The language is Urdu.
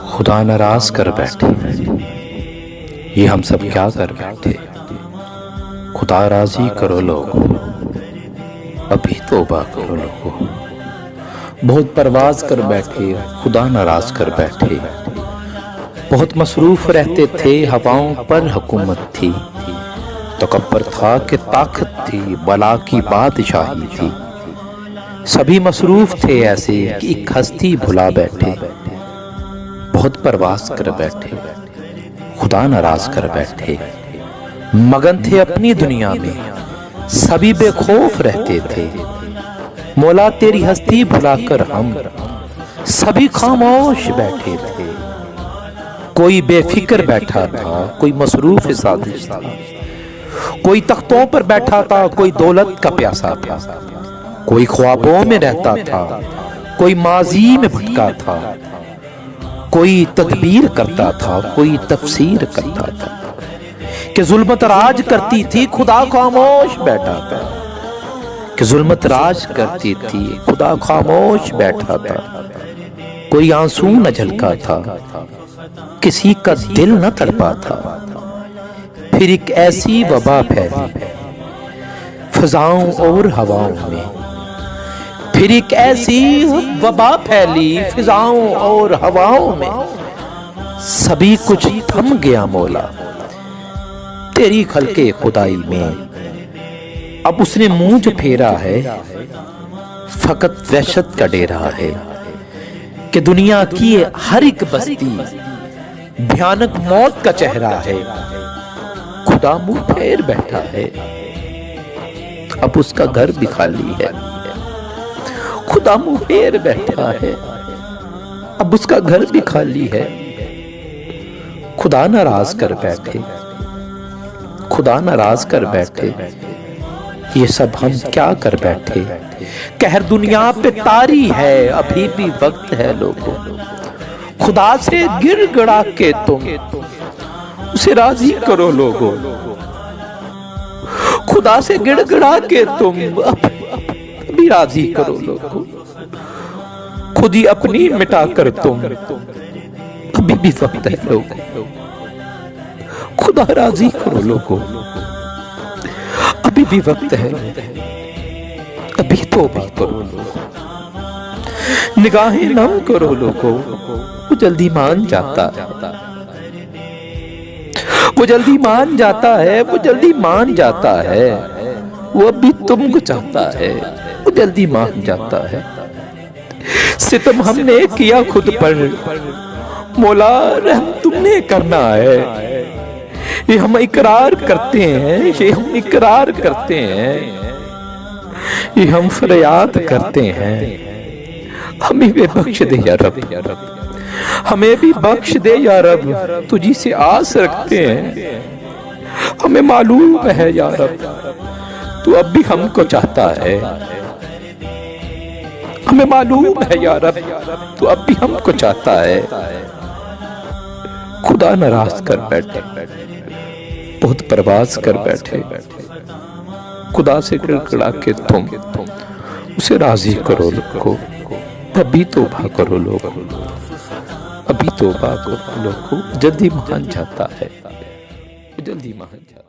خدا ناراض کر بیٹھے، یہ ہم سب کیا کر بیٹھے؟ خدا راضی کرو لوگو، ابھی توبہ کرو لوگو۔ بہت پرواز کر بیٹھے، خدا ناراض کر بیٹھے۔ بہت مصروف رہتے تھے، ہواؤں پر حکومت تھی۔ تکبر تھا کہ طاقت تھی، بلا کی بادشاہی تھی۔ سبھی مصروف تھے ایسے کہ ایک ہستی بھلا بیٹھے۔ بہت پرواز کر بیٹھے، خدا ناراض کر بیٹھے۔ مگن تھے اپنی دنیا میں، سبھی بے خوف رہتے تھے۔ مولا تیری ہستی بھلا کر ہم سبھی خاموش بیٹھے تھے۔ کوئی بے فکر بیٹھا تھا، کوئی مصروف سازش تھا۔ کوئی تختوں پر بیٹھا تھا، کوئی دولت کا پیاسا تھا۔ کوئی خوابوں میں رہتا تھا، کوئی ماضی میں بھٹکا تھا۔ کوئی تدبیر کرتا تھا، کوئی تفسیر کرتا تھا۔ کہ ظلمت راج کرتی تھی، خدا خاموش بیٹھا تھا۔ کہ ظلمت راج کرتی تھی، خدا خاموش بیٹھا تھا۔ کوئی آنسو نہ جھلکا تھا، کسی کا دل نہ تڑپا تھا۔ پھر ایک ایسی وبا پھیلی فضاؤں اور ہواؤں میں۔ پھر ایک ایسی وبا پھیلی فضاؤں اور ہواؤں میں۔ سبھی کچھ تھم گیا مولا تیری خلق خدائی میں۔ اب اس نے منہ جو پھیرا ہے، فقط وحشت کا ڈیرا ہے۔ کہ دنیا کی ہر ایک بستی بھیانک موت کا چہرہ ہے۔ خدا منہ پھیر بیٹھا ہے، اب اس کا گھر بھی خالی ہے۔ خدا منہ پھیر بیٹھا ہے، اب اس کا گھر بھی خالی ہے۔ خدا ناراض کر بیٹھے، خدا ناراض کر بیٹھے۔ یہ سب ہم کیا کر بیٹھے؟ قہر دنیا پہ طاری ہے، ابھی بھی وقت ہے لوگوں۔ خدا سے گر گڑا کے تم اسے راضی کرو لوگوں۔ خدا سے گڑ گڑا کے تم ابھی راضی کرو لوگوں۔ خود ہی اپنی مٹا کر تم ابھی بھی وقت ہے لوگوں۔ خدا راضی کرو لوگوں، ابھی بھی وقت ہے، ابھی توبہ کرو لوگوں۔ نگاہیں نم کرو لوگوں، وہ جلدی مان جاتا ہے۔ وہ جلدی مان جاتا ہے، وہ جلدی مان جاتا ہے۔ وہ ابھی تم کو چاہتا ہے، وہ جلدی مان جاتا ہے۔ ستم ہم نے کیا خود پر، مولا رحم تم نے کرنا ہے۔ یہ ہم اقرار کرتے ہیں، یہ ہم اقرار کرتے ہیں، یہ ہم فریاد کرتے ہیں۔ ہمیں بھی بخش دے یا رب، ہمیں بھی بخش دے یا رب، تجھی سے آس رکھتے ہیں۔ ہمیں معلوم ہے یا رب تو اب بھی ہم کو چاہتا ہے۔ ہمیں معلوم ہے یا رب تو اب بھی ہم کو چاہتا ہے۔ خدا ناراض کر بیٹھے، بہت پرواز کر بیٹھے۔ خدا سے گڑ گڑا کے تم اسے راضی کرو لوگو۔ ابھی توبہ کرو لوگو، ابھی توبہ کرو لوگو۔ جلدی مان جاتا ہے، جلدی مان جاتا ہے۔